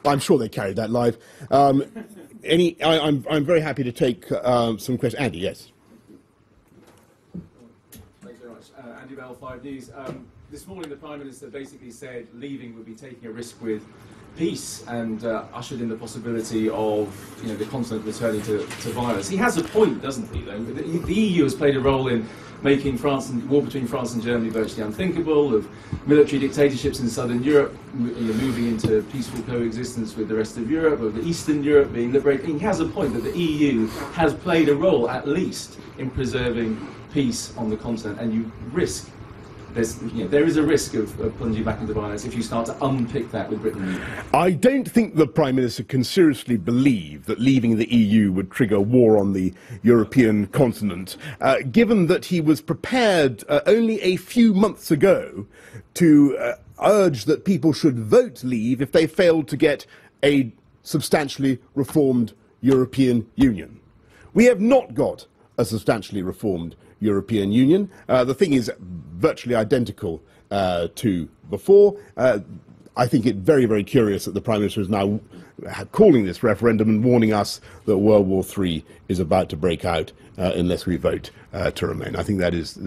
I'm sure they carried that live. I'm very happy to take some questions. Andy, yes. Thanks very much. Andy Bell, 5 News. This morning the Prime Minister basically said leaving would be taking a risk with peace and ushered in the possibility of the continent returning to violence. He has a point, doesn't he? Though the EU has played a role in making war between France and Germany virtually unthinkable, of military dictatorships in southern Europe moving into peaceful coexistence with the rest of Europe, of Eastern Europe being liberated. He has a point that the EU has played a role, at least, in preserving peace on the continent, and you risk. There is a risk of plunging back into violence if you start to unpick that with Britain. I don't think the Prime Minister can seriously believe that leaving the EU would trigger war on the European continent, given that he was prepared only a few months ago to urge that people should vote leave if they failed to get a substantially reformed European Union. We have not got a substantially reformed European Union. The thing is virtually identical to before. I think it very, very curious that the Prime Minister is now calling this referendum and warning us that World War III is about to break out unless we vote to remain. I think that is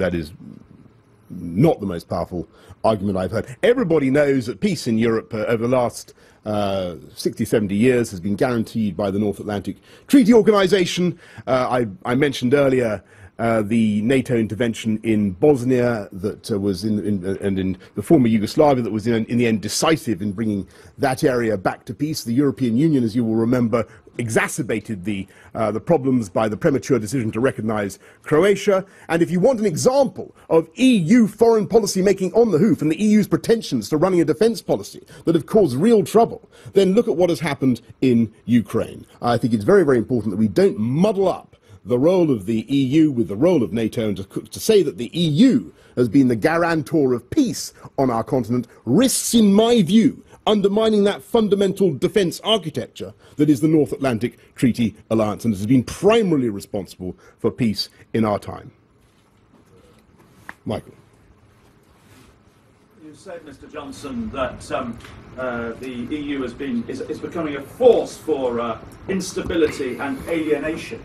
not the most powerful argument I've heard. Everybody knows that peace in Europe over the last 60, 70 years has been guaranteed by the North Atlantic Treaty Organization. I mentioned earlier the NATO intervention in Bosnia that was in the former Yugoslavia that was in the end decisive in bringing that area back to peace. The European Union, as you will remember, exacerbated the problems by the premature decision to recognise Croatia. And if you want an example of EU foreign policy making on the hoof and the EU's pretensions to running a defence policy that have caused real trouble, then look at what has happened in Ukraine. I think it's very, very important that we don't muddle up the role of the EU with the role of NATO, and to say that the EU has been the guarantor of peace on our continent risks, in my view, undermining that fundamental defence architecture that is the North Atlantic Treaty Alliance, and has been primarily responsible for peace in our time. Michael. You said, Mr. Johnson, that the EU is becoming a force for instability and alienation.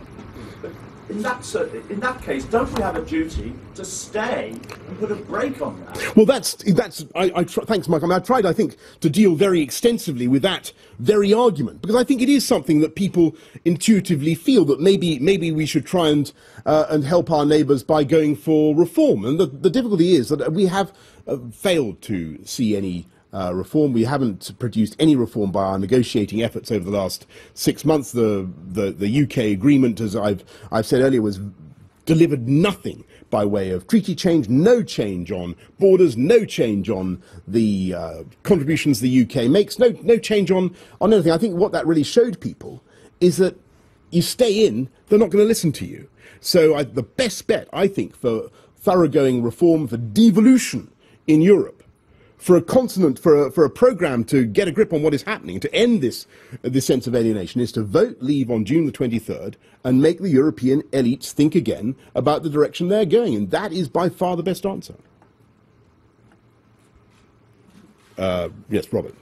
But in that case, don't we have a duty to stay and put a brake on that? Well, thanks, Mike. I mean, I tried, I think, to deal very extensively with that very argument, because I think it is something that people intuitively feel that maybe we should try and help our neighbours by going for reform. And the difficulty is that we have failed to see any reform. We haven't produced any reform by our negotiating efforts over the last 6 months. The UK agreement, as I've said earlier, was delivered nothing by way of treaty change, no change on borders, no change on the contributions the UK makes, no change on anything. I think what that really showed people is that you stay in, they're not going to listen to you. So the best bet, I think, for thoroughgoing reform, for devolution in Europe, for a continent, for a programme to get a grip on what is happening, to end this sense of alienation, is to vote leave on June the 23rd and make the European elites think again about the direction they're going. And that is by far the best answer. Yes, Robert.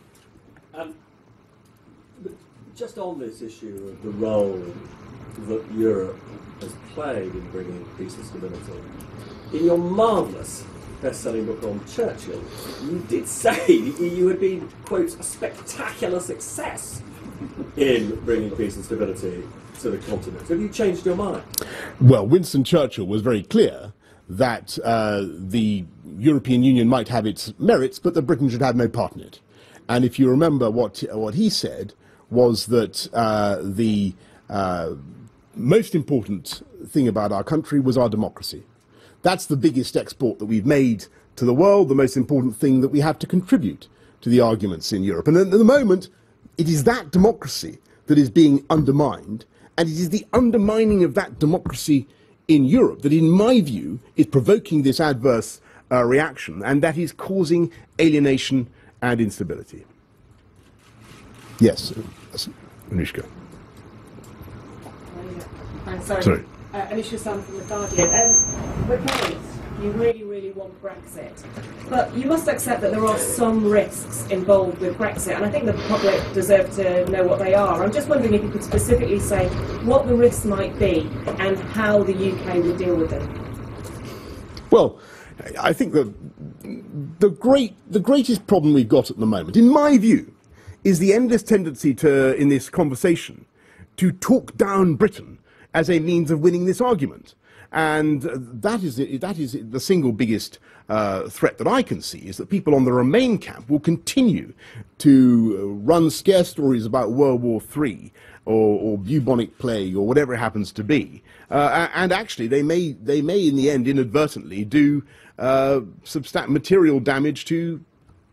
Just on this issue of the role that Europe has played in bringing peace and stability, in your marvellous best-selling book on Churchill, you did say the EU had been, quote, a spectacular success in bringing peace and stability to the continent. Have you changed your mind? Well, Winston Churchill was very clear that the European Union might have its merits, but that Britain should have no part in it. And if you remember what he said was that the most important thing about our country was our democracy. That's the biggest export that we've made to the world, the most important thing that we have to contribute to the arguments in Europe. And at the moment, it is that democracy that is being undermined, and it is the undermining of that democracy in Europe that, in my view, is provoking this adverse reaction, and that is causing alienation and instability. Yes, Anushka. I'm sorry. Anisha Sun from The Guardian. We're parents. You really, really want Brexit. But you must accept that there are some risks involved with Brexit, and I think the public deserve to know what they are. I'm just wondering if you could specifically say what the risks might be and how the UK would deal with them. Well, I think that the greatest problem we've got at the moment, in my view, is the endless tendency in this conversation to talk down Britain as a means of winning this argument. And that is the single biggest threat that I can see, is that people on the Remain camp will continue to run scare stories about World War III or bubonic plague or whatever it happens to be. And actually, they may in the end inadvertently do material damage to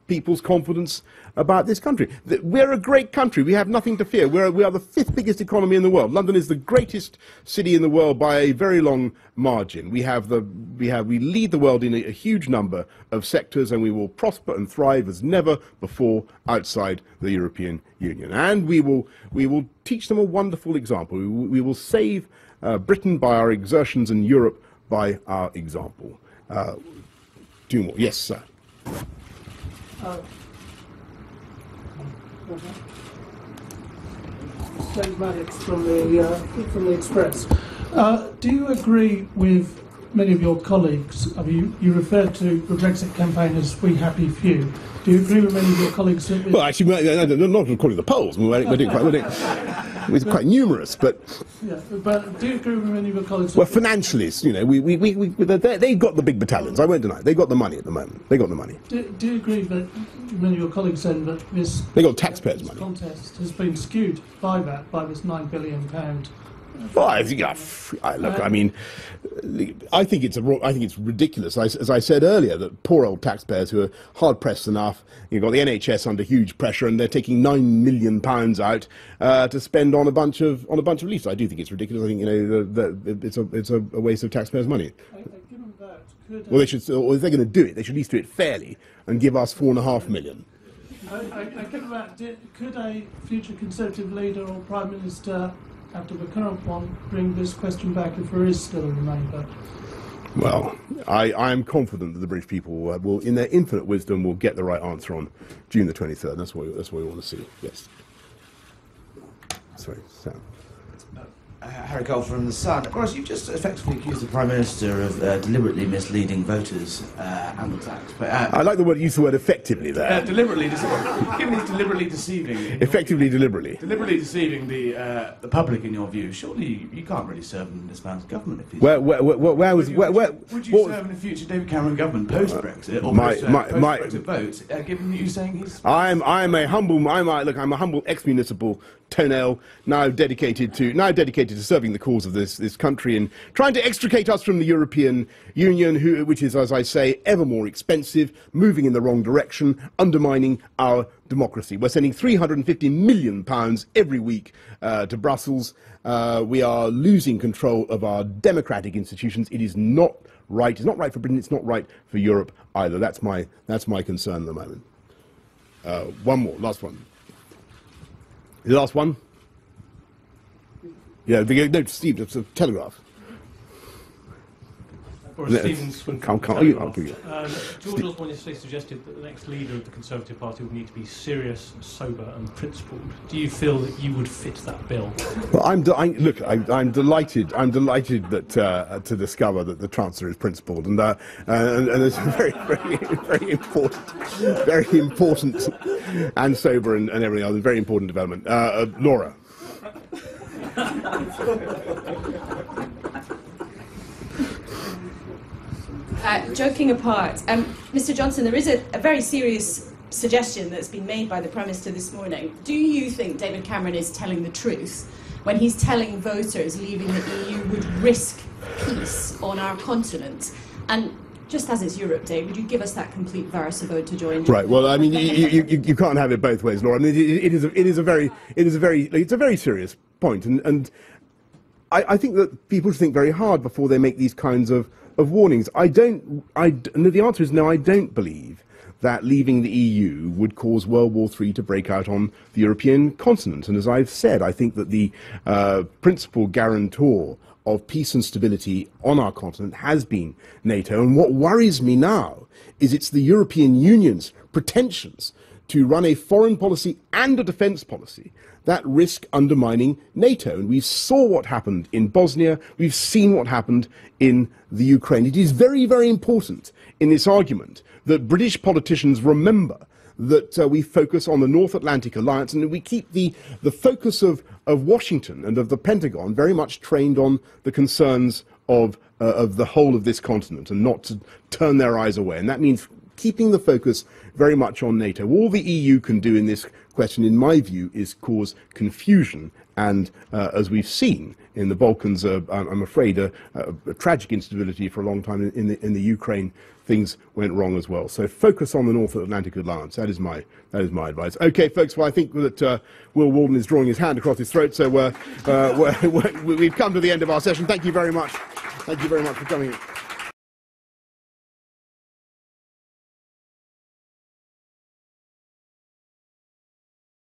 people's confidence about this country. We're a great country. We have nothing to fear. We are the 5th biggest economy in the world. London is the greatest city in the world by a very long margin. We lead the world in a huge number of sectors, and we will prosper and thrive as never before outside the European Union. And we will teach them a wonderful example. We will save Britain by our exertions and Europe by our example. 2 more. Yes, sir. James Maddox from the Express. Do you agree with many of your colleagues? I mean, you referred to the Brexit campaign as "We Happy Few." Do you agree with many of your colleagues? Well, actually, not according to the polls. We're quite numerous, but yeah. But do you agree with many of your colleagues? Well, financially, they've got the big battalions. I won't deny it. They've got the money at the moment. They got the money. Do you agree that many of your colleagues saying that they got taxpayers' money contest has been skewed by this £9 billion? Well, I think, look, I mean, I think it's ridiculous. As I said earlier, that poor old taxpayers who are hard pressed enough. You've got the NHS under huge pressure, and they're taking £9 million out to spend on a bunch of relief. I do think it's ridiculous. I think it's a waste of taxpayers' money. Given that, well, they should, or if they're going to do it, they should at least do it fairly and give us £4.5 million. Given that, could a future Conservative leader or Prime Minister, after the current one, bring this question back if there is still a Remain vote? Well, I am confident that the British people will, in their infinite wisdom, will get the right answer on June the 23rd. That's what we want to see. Yes. Sorry, Sam. Harry Cole from The Sun. Boris, you've just effectively accused the Prime Minister of deliberately misleading voters and the tax. But, I like the word, use the word effectively there. Deliberately deceiving. Given he's deliberately deceiving. Effectively, deliberately. Deliberately deceiving the public, in your view. Surely you can't really serve in this man's government if he's... Would you serve in a future David Cameron government post-Brexit or post-Brexit vote, given you saying he's... I'm a humble ex-municipal toenail now dedicated to serving the cause of this country and trying to extricate us from the European Union, which is, as I say, ever more expensive, moving in the wrong direction, undermining our democracy. We're sending £350 million every week to Brussels. We are losing control of our democratic institutions. It is not right. It's not right for Britain. It's not right for Europe either. That's my concern at the moment. One more, last one. The last one? Yeah, no, Steve, it's a Telegraph. Boris Stevens from Telegraph. George Osborne yesterday suggested that the next leader of the Conservative Party would need to be serious, sober and principled. Do you feel that you would fit that bill? Well, I'm delighted that to discover that the Chancellor is principled, and it's very important and sober and everything else. Very important development. Laura. Joking apart, Mr. Johnson, there is a very serious suggestion that's been made by the Prime Minister this morning. Do you think David Cameron is telling the truth when he's telling voters leaving the EU would risk peace on our continent? And just as it's Europe Day, would you give us that complete virus vote to join? Right. Well, I mean, you can't have it both ways, Laura. I mean, it is a very serious point, and I think that people should think very hard before they make these kinds of warnings. The answer is no, I don't believe that leaving the EU would cause World War III to break out on the European continent. And as I've said, I think that the principal guarantor of peace and stability on our continent has been NATO. And what worries me now is it's the European Union's pretensions to run a foreign policy and a defence policy that risk undermining NATO. And we saw what happened in Bosnia. We've seen what happened in the Ukraine. It is very, very important in this argument that British politicians remember that we focus on the North Atlantic Alliance and that we keep the focus of Washington and of the Pentagon very much trained on the concerns of the whole of this continent and not to turn their eyes away. And that means keeping the focus very much on NATO. All the EU can do in this question, in my view, is cause confusion. And as we've seen in the Balkans, I'm afraid, a tragic instability for a long time in the Ukraine. Things went wrong as well. So focus on the North Atlantic Alliance. That is my advice. Okay, folks. Well, I think that Will Walden is drawing his hand across his throat. So we've come to the end of our session. Thank you very much. Thank you very much for coming.